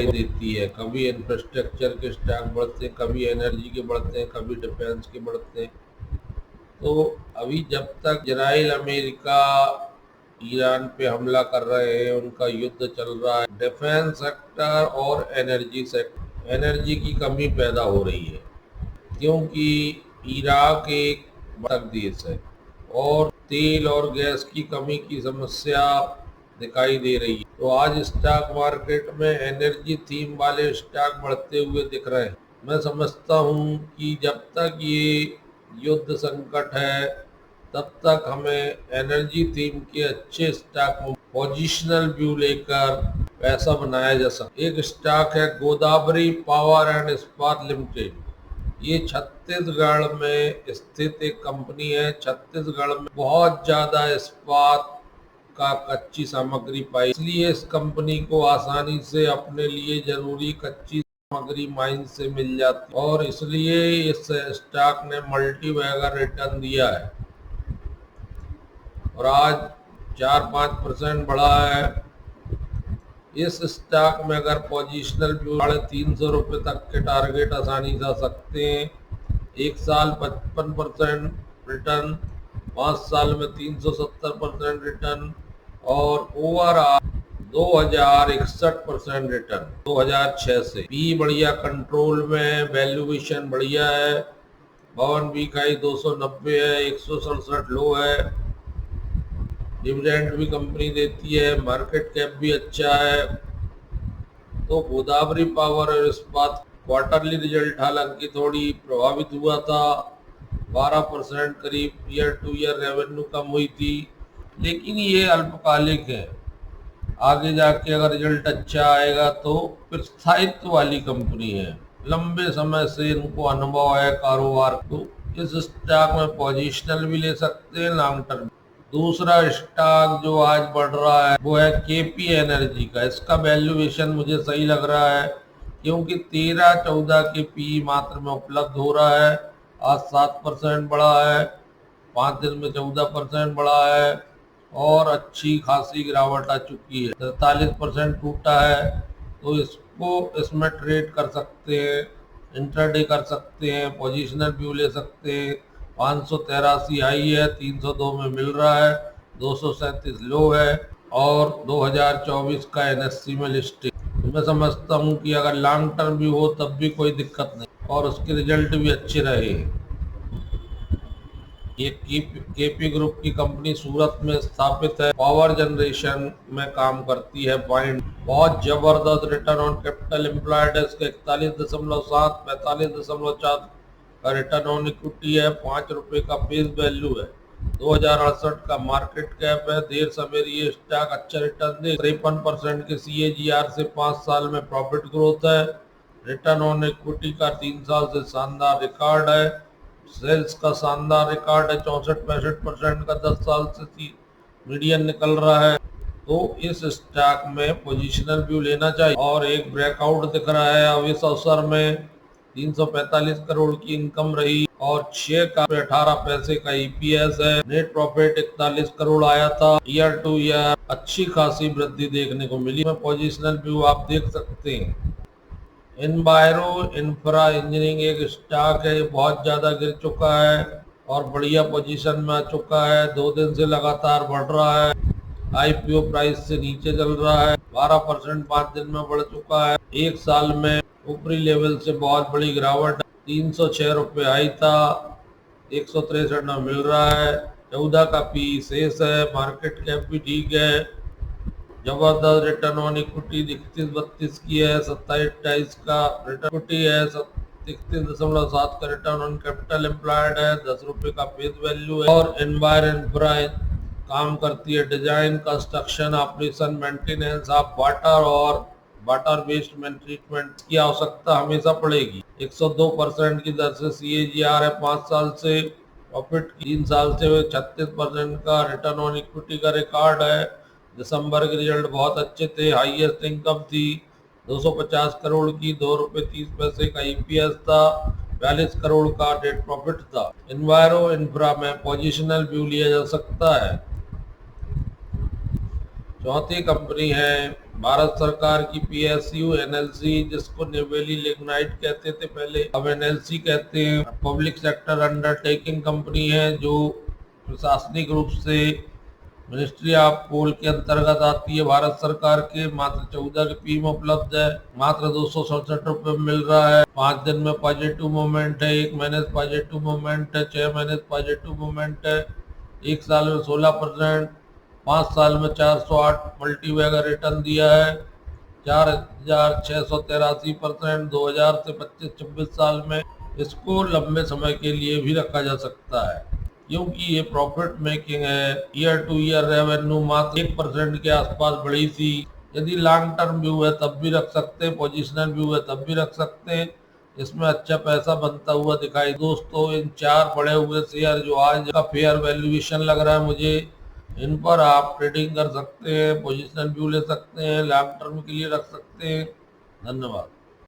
देती है। कभी इंफ्रास्ट्रक्चर के स्टॉक बढ़ते हैं, कभी एनर्जी के बढ़ते हैं, कभी डिफेंस के बढ़ते हैं। तो अभी जब तक इजराइल अमेरिका ईरान पे हमला कर रहे हैं, उनका युद्ध चल रहा है, डिफेंस सेक्टर और एनर्जी की कमी पैदा हो रही है, क्योंकि इराक एक बड़ा देश है और तेल और गैस की कमी की समस्या दिखाई दे रही है। तो आज स्टॉक मार्केट में एनर्जी थीम वाले स्टॉक बढ़ते हुए दिख रहे हैं। मैं समझता हूँ कि जब तक ये युद्ध संकट है, तब तक हमें एनर्जी थीम के अच्छे स्टॉक में पोजिशनल व्यू लेकर पैसा बनाया जा सकता। एक स्टॉक है गोदावरी पावर एंड इस्पात लिमिटेड। ये छत्तीसगढ़ में स्थित एक कंपनी है। छत्तीसगढ़ में बहुत ज्यादा इस्पात का कच्ची सामग्री पाई, इसलिए इस कंपनी को आसानी से अपने लिए जरूरी कच्ची सामग्री माइन से मिल जाती है और इसलिए इस स्टॉक ने मल्टी बैगर रिटर्न दिया है और आज 4-5% बढ़ा है। इस स्टॉक में अगर पोजिशनल व्यू 350 तक के टारगेट आसानी से आ सकते हैं। एक साल 55% रिटर्न, 5 साल में 370% रिटर्न और ओवरऑल 2061% रिटर्न 2006 से। पी बढ़िया कंट्रोल में, वैल्यूएशन बढ़िया है, भवन बी खाई 290 है, 167 लो है, डिविडेंड भी कंपनी देती है, मार्केट कैप भी अच्छा है। तो गोदावरी पावर और इस्पात क्वार्टरली रिजल्ट हालांकि थोड़ी प्रभावित हुआ था, 12% करीब ईयर टू ईयर रेवेन्यू कम हुई थी, लेकिन ये अल्पकालिक है। आगे जाके अगर रिजल्ट अच्छा आएगा तो फिर स्थायित्व वाली कंपनी है, लंबे समय से इनको अनुभव है कारोबार। तो इस स्टॉक में पोजिशनल भी ले सकते हैं, लॉन्ग टर्म। दूसरा स्टॉक जो आज बढ़ रहा है वो है केपी एनर्जी का। इसका वैल्यूएशन मुझे सही लग रहा है, क्योंकि 13-14 के पी मात्र में उपलब्ध हो रहा है। आज 7% बढ़ा है, 5 दिन में 14% बढ़ा है और अच्छी खासी गिरावट आ चुकी है, 43% टूटा है। तो इसमें ट्रेड कर सकते हैं, इंट्राडे कर सकते हैं, पोजिशनल व्यू ले सकते हैं। 583 हाई है, 302 में मिल रहा है, 237 लो है और 2024 का एनएससी में लिस्टिंग। तो मैं समझता हूँ कि अगर लॉन्ग टर्म भी हो तब भी कोई दिक्कत नहीं और उसके रिजल्ट भी अच्छे रहे। ये केपी ग्रुप की कंपनी सूरत में स्थापित है, पावर जनरेशन में काम करती है। पॉइंट बहुत जबरदस्त रिटर्न ऑन कैपिटल एम्प्लॉयड है इसका 41.7, 45.4 का रिटर्न ऑन इक्विटी है, 5 रुपए का फेस वैल्यू है, 2068 का मार्केट कैप है। देर सवेर ये स्टॉक अच्छा रिटर्न दे, 53% के CAGR से 5 साल में प्रॉफिट ग्रोथ है। रिटर्न ऑन इक्विटी का 3 साल से शानदार रिकॉर्ड है। सेल्स का शानदार रिकॉर्ड है, 64-65% का 10 साल से मीडियन निकल रहा है। तो इस स्टॉक में पोजिशनल व्यू लेना चाहिए और एक ब्रेकआउट दिख रहा है। अब इस अवसर में 345 करोड़ की इनकम रही और 6 का 18 पैसे का EPS है। नेट प्रॉफिट 41 करोड़ आया था। ईयर टू ईयर अच्छी खासी वृद्धि देखने को मिली। पोजिशनल व्यू आप देख सकते हैं। इन्वायरो इंफ्रा इंजीनियरिंग एक स्टॉक है, ये बहुत ज़्यादा गिर चुका है और बढ़िया पोजीशन में आ चुका है। 2 दिन से लगातार बढ़ रहा है, IPO प्राइस से नीचे चल रहा है, 12% 5 दिन में बढ़ चुका है। 1 साल में ऊपरी लेवल से बहुत बड़ी गिरावट, 306 रुपये आई था, 163 में मिल रहा है। 14 का पी शेष है, मार्केट कैप भी ठीक है। जबरदस्त रिटर्न ऑन इक्विटी 31-32 की है, 27-28 का रिटर्न इक्विटी है, 31.7 का रिटर्न ऑन कैपिटल एम्प्लॉयड है, 10 रुपए का फेस वैल्यू है। और एनवायरमेंट काम करती है, design, construction, operation, maintenance of water और वाटर वेस्ट ट्रीटमेंट की आवश्यकता हमेशा पड़ेगी। 102% की दर से CAGR है 5 साल से, प्रॉफिट 3 साल से 36% का रिटर्न ऑन इक्विटी का रिकॉर्ड है। दिसंबर के रिजल्ट बहुत अच्छे थे, हाईएस्ट इनकम थी 250 करोड़ की, 2 रुपये 30 पैसे का EPS था, 42 करोड़ का नेट प्रॉफिट था। इन्वायरो इंफ्रा में पोजिशनल व्यू लिया जा सकता है। चौथी कंपनी है भारत सरकार की PSU NLC, जिसको नेवेली लिग्नाइट कहते थे पहले, अब NLC कहते हैं, पब्लिक सेक्टर अंडरटेकिंग कंपनी है जो प्रशासनिक रूप से मिनिस्ट्री ऑफ कोल के अंतर्गत आती है भारत सरकार के। मात्र 14 के पी में उपलब्ध है, मात्र 267 रुपये मिल रहा है। 5 दिन में पॉजिटिव मूवमेंट है, 1 महीने से पॉजिटिव मूवमेंट है, 6 महीने से पॉजिटिव मूवमेंट है, 1 साल में 16%, 5 साल में 408 मल्टीबैगर रिटर्न दिया है, 4683%, 2000 से 25-26 साल में। इसको लंबे समय के लिए भी रखा जा सकता है क्योंकि ये प्रॉफिट मेकिंग है। ईयर टू ईयर रेवेन्यू मात्र 1% के आसपास बढ़ी थी। यदि लॉन्ग टर्म व्यू है तब भी रख सकते हैं, पोजिशनल व्यू है तब भी रख सकते हैं, इसमें अच्छा पैसा बनता हुआ दिखाई। दोस्तों, इन 4 बढ़े हुए शेयर जो आज का फेयर वैल्यूएशन लग रहा है मुझे, इन पर आप ट्रेडिंग कर सकते हैं, पोजिशनल व्यू ले सकते हैं, लॉन्ग टर्म के लिए रख सकते हैं। धन्यवाद।